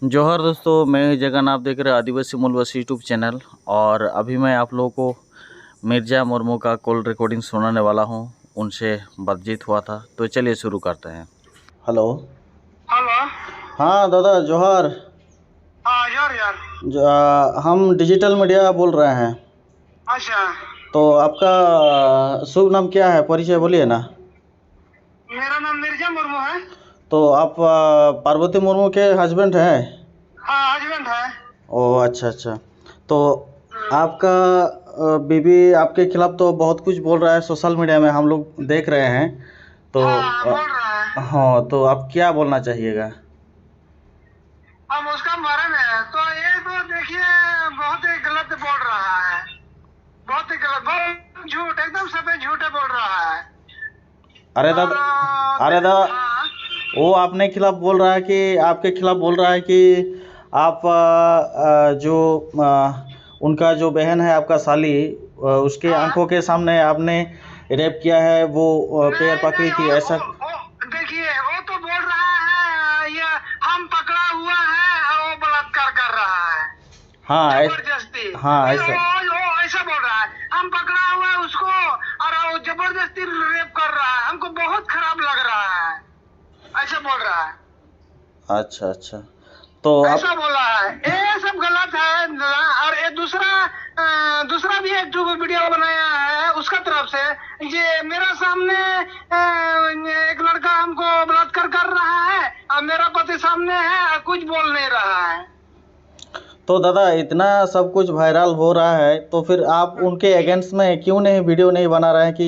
जोहर दोस्तों, मैं जगन, आप देख रहे हैं आदिवासी मूलवासी यूट्यूब चैनल। और अभी मैं आप लोगों को मिर्जा मुर्मू का कॉल रिकॉर्डिंग सुनाने वाला हूं। उनसे बातचीत हुआ था, तो चलिए शुरू करते हैं। हेलो। हेलो। हाँ दादा, जोहर। हाँ यार। हम डिजिटल मीडिया बोल रहे हैं। अच्छा, तो आपका शुभ नाम क्या है, परिचय बोलिए ना। मेरा नाम मिर्जा मुर्मू है। तो आप पार्वती मुर्मू के हस्बैंड हैं? हाँ, हस्बैंड है। ओह, अच्छा अच्छा। तो हम्म। आपका बीवी आपके खिलाफ तो बहुत कुछ बोल रहा है, सोशल मीडिया में हम लोग देख रहे हैं। तो हाँ, बोल रहा है। हाँ, तो आप क्या बोलना चाहिएगा? हम उसका बारे में तो ये तो देखिए, बहुत ही गलत बोल रहा है। बहुत ही गलत, बहुत झूठ, एकदम सफेद झूठे बोल रहा है। अरे और दादा, अरे दादा, हाँ। वो अपने खिलाफ बोल रहा है कि आपके खिलाफ बोल रहा है कि आप जो उनका जो बहन है, आपका साली, उसके हाँ, आंखों के सामने आपने रेप किया है, वो पैर नहीं पकड़ी नहीं, थी, ऐसा। वो देखिए, वो तो बोल रहा है ये हम पकड़ा हुआ है और वो बलात्कार कर रहा है, हाँ जबरदस्ती। हाँ, ऐसा। वो ऐसा बोल रहा है, हम पकड़ा हुआ है उसको और वो जबरदस्ती रेप कर रहा है, हमको बहुत खराब लग रहा है, ऐसा बोल रहा है। अच्छा अच्छा। तो आप ऐसा बोला है, ये सब गलत है। और ये दूसरा भी एक जो वीडियो बनाया है उसका तरफ से, ये मेरा सामने एक लड़का हमको बलात्कार कर रहा है और मेरा पति सामने है और कुछ बोल नहीं रहा है। तो दादा, इतना सब कुछ वायरल हो रहा है, तो फिर आप उनके अगेंस्ट में क्यों नहीं वीडियो नहीं बना रहे हैं कि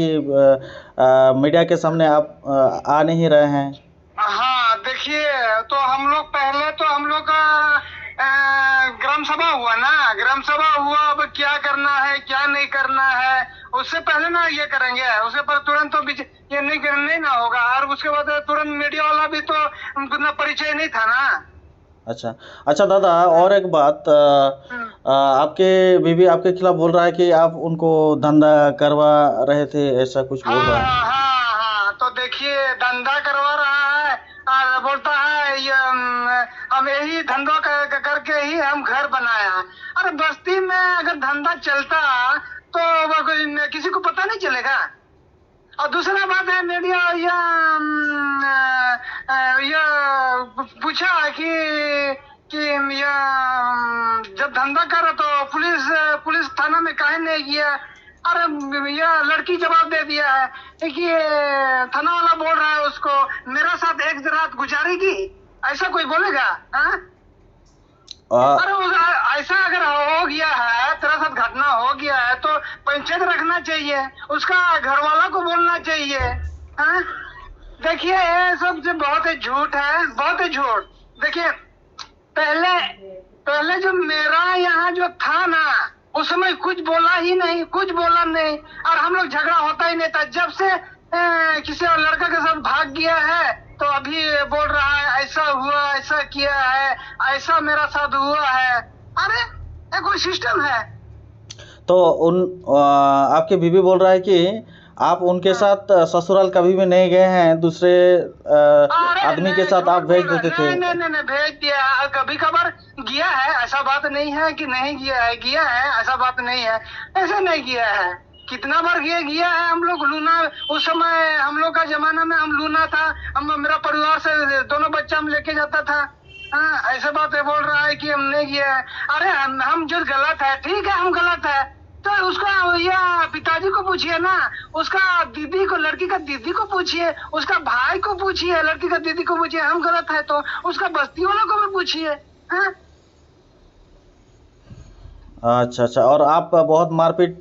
मीडिया के सामने आप आ नहीं रहे हैं? हाँ देखिए, तो हम लोग पहले तो हम लोग का ग्राम सभा हुआ ना, ग्राम सभा हुआ, अब क्या करना है क्या नहीं करना है उससे पहले ना ये करेंगे, उसके पर तुरंत तो ये नहीं ना होगा। और उसके बाद तुरंत मीडिया वाला भी तो उतना परिचय नहीं था ना। अच्छा अच्छा दादा, और एक बात, आपके बीवी आपके खिलाफ बोल रहा है कि आप उनको धंधा करवा रहे थे, ऐसा कुछ बोल रहा है। हाँ, तो देखिए, धंधा करवा रहा है और बोलता है ये हम यही धंधा करके ही हम घर बनाया। अरे बस्ती में अगर धंधा चलता तो किसी को पता नहीं चलेगा। और दूसरा बात है, मीडिया ये पूछा कि ये जब धंधा कर तो पुलिस थाना में काहे नहीं गया। अरे ये लड़की जवाब दे दिया है कि थाना वाला बोल रहा है उसको मेरा साथ एक रात गुजारेगी, ऐसा कोई बोलेगा? हाँ? अरे ऐसा अगर हो गया है, तेरा साथ घटना हो गया है तो पंचायत रखना चाहिए, उसका घर वाला को बोलना चाहिए। हाँ? देखिए, ये सब जो बहुत ही झूठ है, बहुत ही झूठ। देखिए, पहले पहले जो मेरा यहाँ जो था ना, उस समय कुछ बोला ही नहीं, कुछ बोला नहीं और हम लोग झगड़ा होता ही नहीं था। जब से किसी और लड़का के साथ भाग गया है तो अभी बोल रहा है ऐसा हुआ, ऐसा किया है, ऐसा मेरा साथ हुआ है। अरे ये कोई सिस्टम है? तो आपके बीवी बोल रहा है कि आप उनके साथ ससुराल कभी भी नहीं गए हैं, दूसरे आदमी के साथ आप भेज देते थे। नहीं, भेज दिया, कभी कभार गया है, ऐसा बात नहीं है कि नहीं गया है, गया है, ऐसा बात नहीं है, ऐसा नहीं गया है। कितना बार गया है हम लोग लूना। उस समय हम लोग का जमाना में हम लूना था, हम मेरा परिवार से दोनों बच्चा हम लेके जाता था। हाँ, ऐसा बात है, बोल रहा है कि हम नहीं गया है। अरे हम जो गलत है, ठीक है, हम गलत है तो उसका या पिताजी को पूछिए ना, उसका दीदी को, लड़की का दीदी को पूछिए, उसका भाई को पूछिए, लड़की का दीदी को पूछिए, हम गलत है तो उसका बस्ती वालों को भी पूछिए। हाँ? अच्छा अच्छा। और आप बहुत मारपीट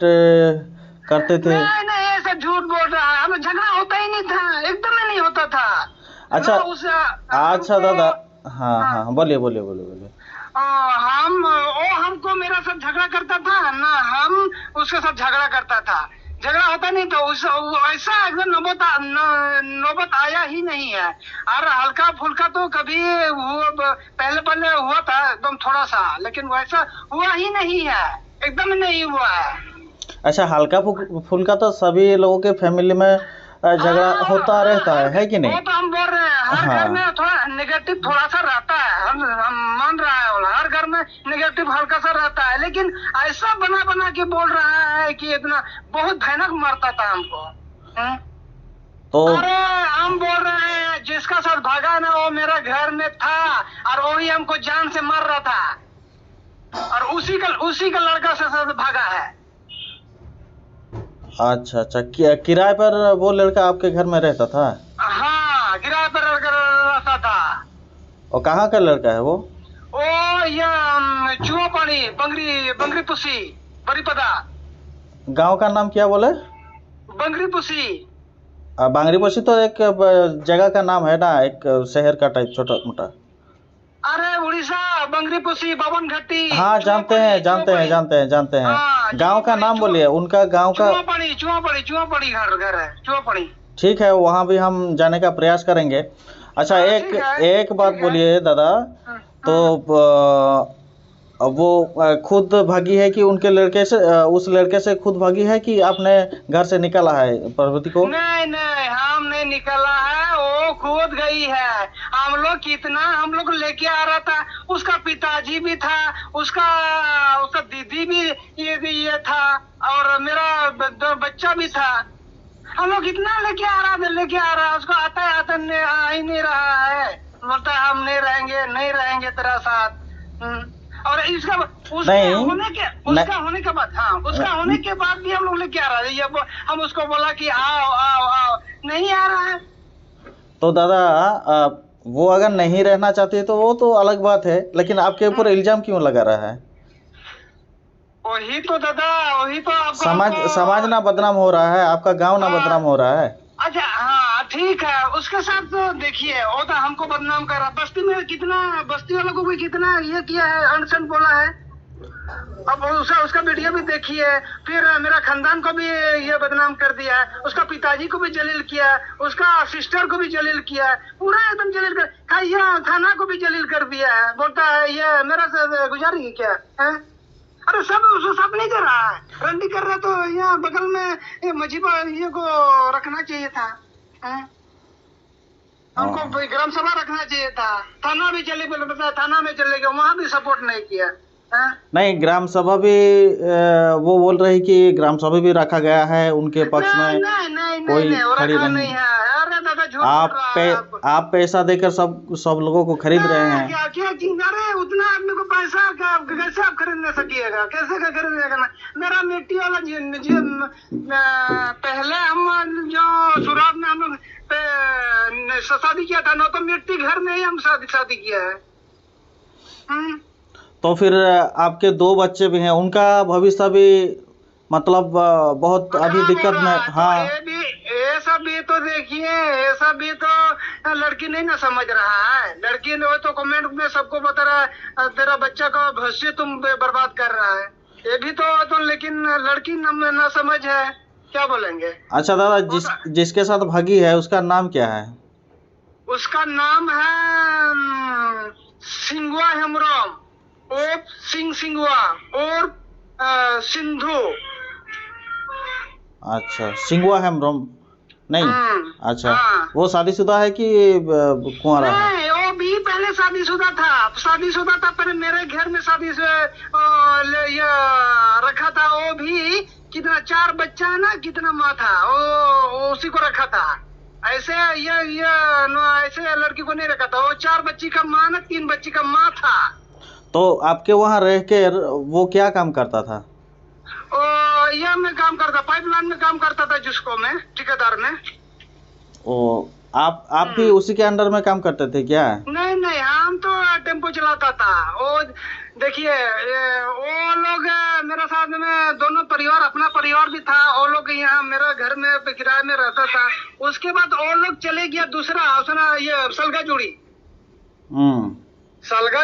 करते थे? नहीं, ऐसा झूठ बोल रहा है, हमें झगड़ा होता ही नहीं था, एकदम ही नहीं होता था। अच्छा ना उस अच्छा दादा, हाँ हाँ, बोलिए बोलिए बोलिए बोलिए। हमको मेरा साथ झगड़ा करता था ना, हम उसके साथ झगड़ा करता था, झगड़ा होता नहीं तो ऐसा एकदम नौबत आया ही नहीं है। और हल्का फुल्का तो कभी पहले हुआ था एकदम थोड़ा सा, लेकिन वैसा हुआ ही नहीं है, एकदम नहीं हुआ है। अच्छा, हल्का फुल्का तो सभी लोगों के फैमिली में झगड़ा होता रहता है कि वो नहीं? तो हम बोल रहे हैं, हर घर में हाँ थोड़ा नेगेटिव थोड़ा सा रहता है, हम मान रहा नेगेटिव हल्का सा रहता है, लेकिन ऐसा बना बना के बोल रहा है कि इतना बहुत भयानक मारता था हमको। तो अरे हम बोल रहे हैं जिसका साथ भागा ना वो मेरा घर में था और वही हमको जान से मार रहा था, और उसी का लड़का से साथ भागा है। अच्छा अच्छा, किराए पर वो लड़का आपके घर में रहता था? हाँ, किराए पर रहता था। और कहाँ का लड़का है वो? ये चुआपानी बंगरी पुसी बरीपदा। गांव का नाम क्या बोले? बंगरी पुसी। बांगरीपोशी तो एक जगह का नाम है ना, एक शहर का टाइप, छोटा मोटा। अरे उड़ीसा, बंगरी पुसी, बावन घाटी। हाँ, जानते हैं। हाँ, गांव का नाम बोलिए, उनका गांव का। चुआपानी घर है, चुआपानी। ठीक है, वहाँ भी हम जाने का प्रयास करेंगे। अच्छा, हाँ, एक बात बोलिए दादा, तो वो खुद भागी है कि उनके लड़के से, उस लड़के से खुद भागी है कि आपने घर से निकाला है पार्वती को? नहीं, हम नहीं निकला है, वो खुद गई है। हम लोग लेके आ रहा था, उसका पिताजी भी था, उसका दीदी भी ये था, और मेरा बच्चा भी था। हम लोग कितना लेके आ रहा, उसको आता आ ही नहीं रहा है। बोलता है हम नहीं रहेंगे तेरा साथ। और उसका होने के बाद भी हम लोग लेके आ रहा है। हम उसको बोला कि आओ, नहीं आ रहा है। तो दादा, वो अगर नहीं रहना चाहती तो वो तो अलग बात है, लेकिन आपके ऊपर इल्जाम क्यों लगा रहा है? वही तो आपको समाज ना बदनाम हो रहा है, आपका गांव ना बदनाम हो रहा है। अच्छा, हाँ ठीक है, उसके साथ तो देखिए वो तो हमको बदनाम कर रहा। बस्ती वालों को भी कितना ये किया है, अनशन बोला है। अब उसका वीडियो भी देखिए। फिर मेरा खानदान को भी ये बदनाम कर दिया है, उसका पिताजी को भी जलील किया, उसका सिस्टर को भी जलील किया, पूरा एकदम जलील कर, थाना को भी जलील कर दिया है। बोलता है ये मेरा से गुजारी क्या है? अरे सब नहीं कर रहा है, रंडी कर रहा, तो यहाँ बगल में मजीबा ये को रखना चाहिए था। हमको ग्राम सभा रखना चाहिए था। थाना भी चले गए, थाना में चले गए, वहाँ भी सपोर्ट नहीं किया। नहीं, ग्राम सभा भी वो बोल रही कि ग्राम सभा भी रखा गया है उनके पक्ष में। नहीं, खड़ी नहीं है। अरे दादा झूठ आप पैसा देकर सब लोगों को खरीद रहे हैं। क्या अरे उतना आदमी को पैसा कैसे आप खरीद नहीं सकिएगा? कैसे खरीदेगा ना? मेरा मिट्टी वाला पहले हम जो शुरुआत में हम लोग शादी किया था ना, तो मिट्टी घर में ही हम शादी किया है। तो फिर आपके 2 बच्चे भी हैं, उनका भविष्य भी मतलब बहुत अभी दिक्कत में। हाँ, ये सब भी तो देखिए, ये सब भी तो लड़की नहीं ना समझ रहा है। लड़की ने वो तो कमेंट में सबको बता रहा है तेरा बच्चा का भविष्य तुम बर्बाद कर रहा है। ये भी तो लेकिन लड़की ना समझ है, क्या बोलेंगे? अच्छा दादा, जिसके साथ भागी है उसका नाम क्या है? उसका नाम है सिंगुआ हेमब्रम, ओप सिंगुआ और सिंधु। अच्छा, सिंगुआ हेमब्रम नहीं? अच्छा, वो शादीशुदा है कि कुंवारा है? नहीं, वो भी पहले शादीशुदा था, पर मेरे घर में शादी से ये रखा था। वो भी कितना 4 बच्चा है ना, कितना माँ था, वो उसी को रखा था। ऐसे ऐसे लड़की को नहीं रखा था। वो 4 बच्ची का माँ ना, 3 बच्ची का माँ था। तो आपके वहाँ रह के वो क्या काम करता था? यह में काम करता, पाइपलाइन में काम करता था, जिसको मैं ठेकेदार में। ओ, आप भी उसी के अंडर में काम करते थे क्या? नहीं, हम तो टेम्पो चलाता था। वो देखिए, वो लोग मेरे साथ में दोनों परिवार, अपना परिवार भी था। वो लोग यहाँ मेरा घर में किराए में रहता था। उसके बाद वो लोग चले गया दूसरा, ये सलगा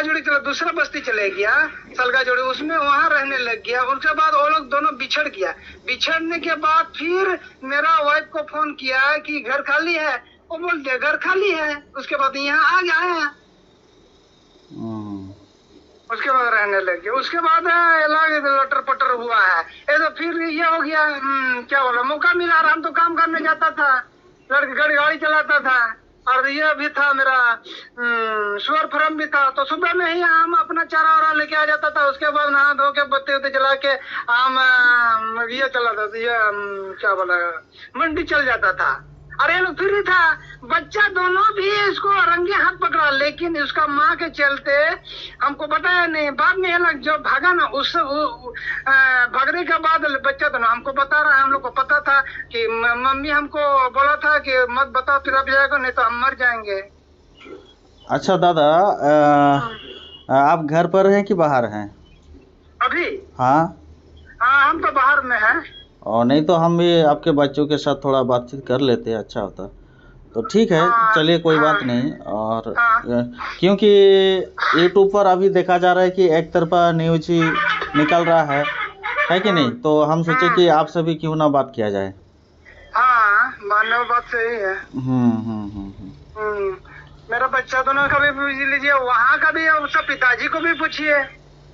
जोड़ी दूसरा बस्ती चले गया, सलगा जोड़ी, उसमें वहां रहने लग गया। उसके बाद वो लोग दोनों बिछड़ गया। बिछड़ने के बाद फिर मेरा वाइफ को फोन किया कि घर खाली है। वो बोलते घर खाली है। उसके बाद यहाँ आ गया। उसके बाद रहने लग गया। उसके बाद लटर पटर हुआ है। तो फिर ये हो गया, क्या बोला, मौका मिला, आराम तो काम करने जाता था, गाड़ी चलाता था। और ये भी था मेरा सुअर फार्म भी था। तो सुबह में ही हम अपना चारा वारा लेके आ जाता था, उसके बाद नहा धो के बत्ती उत्ती जला के हम ये चला था, ये क्या बोला, मंडी चल जाता था। और ये लोग फ्री था, बच्चा दोनों भी इसको रंगे हाथ पकड़ा, लेकिन उसका माँ के चलते हमको बताया नहीं। बाद में ये लोग जो भागा ना, उस भागने के बाद बच्चा दोनों हमको बता रहा है, हम लोग को पता था कि मम्मी हमको बोला था कि मत बताओ फिर अब जाएगा, नहीं तो हम मर जाएंगे। अच्छा दादा, आप घर पर हैं कि बाहर हैं? अभी हाँ। हाँ, हम तो बाहर में हैं। और नहीं तो हम भी आपके बच्चों के साथ थोड़ा बातचीत कर लेते, अच्छा होता। तो ठीक है, हाँ, चलिए कोई हाँ, बात नहीं। और हाँ, क्योंकि यूट्यूब पर अभी देखा जा रहा है कि एक तरफा न्यूज ही निकल रहा है कि नहीं? तो हम सोचे कि आपसे भी क्यों ना बात किया जाए। हाँ, मानने में बात सही है। हम्म। मेरा बच्चा दोनों का भी पूछ लीजिए, वहाँ का भी, उसका पिताजी को भी पूछिए,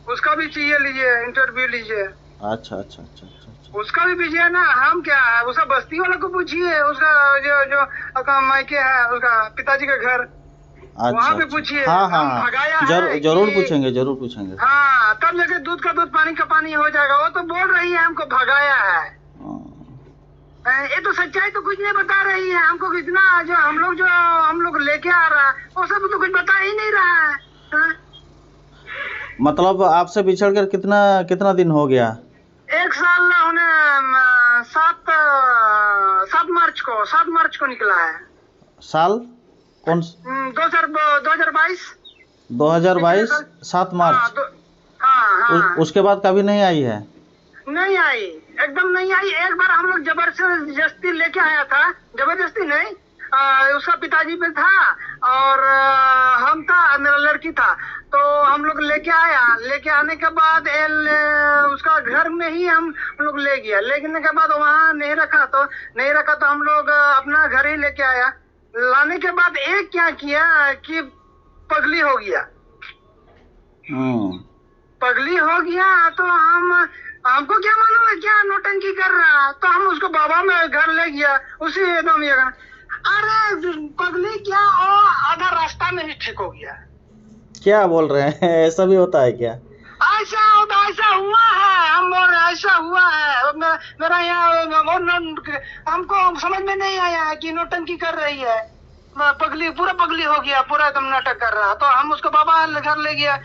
उसका भी चाहिए, लीजिए इंटरव्यू लीजिए। अच्छा अच्छा अच्छा अच्छा अच्छा। उसका भी पूछिए ना, हम क्या है, उसका बस्ती वाला को पूछिए, उसका जो जो उसका मायके है, उसका पिताजी का घर, अच्छा वहाँ पे अच्छा। पूछिए। हाँ हाँ हम हाँ, भगाया है जरूर कि पूछेंगे, जरूर पूछेंगे। हाँ, तब जाके दूध का दूध पानी का पानी हो जाएगा। वो तो बोल रही है हमको भगाया है, ये तो सच्चाई तो कुछ नहीं बता रही है हमको। कितना जो हम लोग लेके आ रहा है, वो सब तो कुछ बता ही नहीं रहा है। हाँ? मतलब आपसे बिछड़ कर कितना दिन हो गया? 1 साल होने 7 मार्च को निकला है। साल कौन? 2022। 2022 7 हाँ, मार्च। हाँ, हाँ। उसके बाद कभी नहीं आई है? नहीं आई, एकदम नहीं आई। एक बार हम लोग जबरदस्ती लेके आया था, जबरदस्ती नहीं, उसका पिताजी भी था और हम था, मेरा लड़की था। तो हम लोग लेके आया, लेके आने के बाद उसका घर में ही हम लोग ले गया। लेने के बाद वहाँ नहीं रखा तो हम लोग अपना घर ही लेके आया। लाने के बाद एक क्या किया कि पगली हो गया। पगली हो गया तो हमको क्या मालूम है क्या नौटंकी कर रहा। तो हम उसको बाबा में घर ले गया, उसी एकदम ये अरे पगली क्या, और आधा रास्ता में ही ठीक हो गया। क्या बोल रहे हैं? ऐसा भी होता है क्या? ऐसा हुआ है, हम बोल रहे ऐसा हुआ है। मेरा यहाँ हमको समझ में नहीं आया कि नौटंकी कर रही है। पगली हो गया, पूरा एकदम नाटक कर रहा। तो हम उसको बाबा घर ले गया।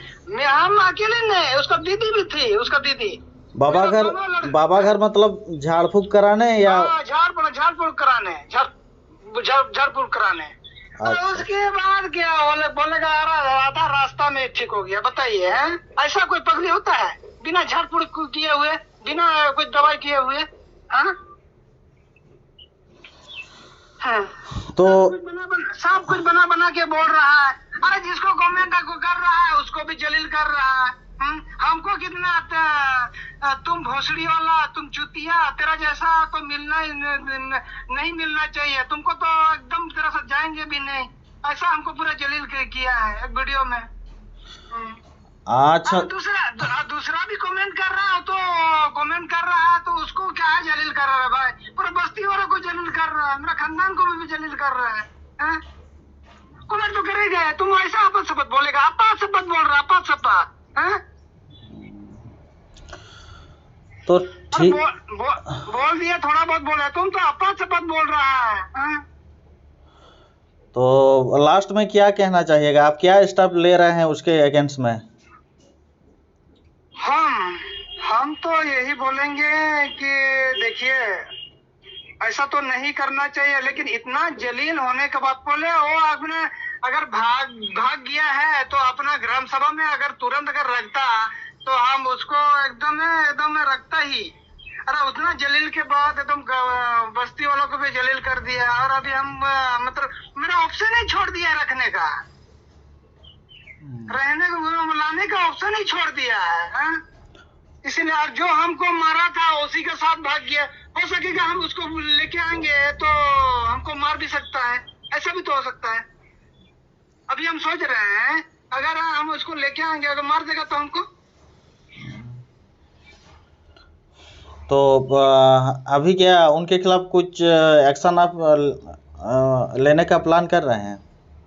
हम अकेले नहीं, उसका दीदी भी थी, उसका दीदी। बाबा घर मतलब झाड़ फूक कराने या? झाड़ फूक कराने। अच्छा। उसके बाद क्या बोलेगा, आधा रास्ता में ठीक हो गया। बताइए, ऐसा कोई पगली होता है बिना झाड़ फूक किए हुए, बिना कुछ दवाई किए हुए? तो सब कुछ बना के बोल रहा है। अरे जिसको गवर्नमेंट को कर रहा है उसको भी जलील कर रहा है। हमको कितना तुम भोसड़ी वाला, तुम चुतिया, तेरा जैसा तो मिलना ही नहीं मिलना चाहिए तुमको, तो एकदम तेरा साथ जाएंगे भी नहीं, ऐसा हमको पूरा जलील किया है एक वीडियो में। अच्छा। दूसरा भी कमेंट कर रहा है, तो उसको क्या है, जलील कर रहा है भाई। पूरा बस्ती वालों को जलील कर रहा है, मेरा खानदान को भी जलील कर रहा है। कमेंट तो करेगा। तुम ऐसा आपस शपथ बोलेगा, आपस शपथ बोल रहा, आपस शपथ। तो ठीक बोल दिया, थोड़ा बहुत बोला, तुम तो आपस शपथ बोल रहा है। तो लास्ट में क्या कहना चाहिएगा आप? क्या स्टेप ले रहे हैं उसके अगेंस्ट में? हम तो यही बोलेंगे कि देखिए, ऐसा तो नहीं करना चाहिए, लेकिन इतना जलील होने के बाद बोले वो अपने अगर भाग गया है तो अपना ग्राम सभा में अगर तुरंत अगर रखता तो हम उसको एकदम रखता ही। अरे उतना जलील के बाद एकदम बस्ती वालों को भी जलील कर दिया, और अभी हम मतलब मेरा ऑप्शन ही छोड़ दिया रखने का, रहने को लाने का ऑप्शन ही छोड़ दिया है। इसीलिए जो हमको मारा था उसी के साथ भाग गया। हो सकेगा हम उसको लेके आएंगे तो हमको मार भी सकता है, ऐसा भी तो हो सकता है। अभी हम सोच रहे हैं अगर हम उसको लेके आएंगे, अगर मार देगा तो हमको। तो अभी क्या उनके खिलाफ कुछ एक्शन आप लेने का प्लान कर रहे हैं?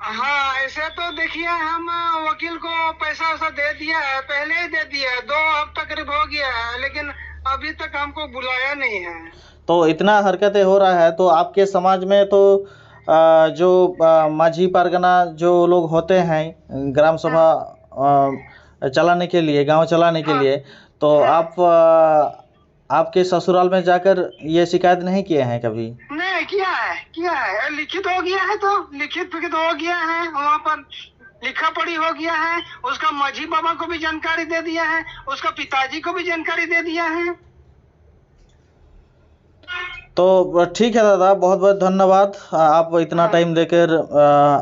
हाँ, ऐसे तो देखिए हम वकील को पैसा वैसा दे दिया है, पहले ही दे दिया है, 2 हफ्ता करीब हो गया है, लेकिन अभी तक हमको बुलाया नहीं है। तो इतना हरकतें हो रहा है तो आपके समाज में तो जो माझी परगना जो लोग होते हैं ग्राम सभा चलाने के लिए, गांव चलाने के लिए, तो आप आपके ससुराल में जाकर ये शिकायत नहीं किए हैं कभी? नहीं, किया है, लिखित हो गया है, तो लिखित हो गया है, वहाँ पर लिखा पढ़ी हो गया है, उसका माझी बाबा को भी जानकारी दे दिया है, उसका पिताजी को भी जानकारी दे दिया है। तो ठीक है दादा, बहुत बहुत धन्यवाद। आप इतना टाइम देकर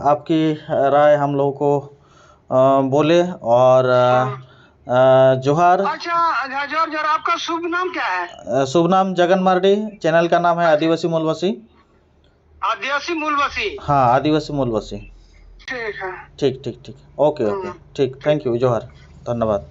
आपकी राय हम लोगों को बोले, और जोहार। अच्छा जोर, आपका शुभ नाम क्या है? शुभ नाम जगन मार्डी, चैनल का नाम है आदिवासी मूलवासी। आदिवासी मूलवासी? हाँ, आदिवासी मूलवासी। ठीक है। ठीक, ओके, ठीक, थैंक यू, जोहार, धन्यवाद।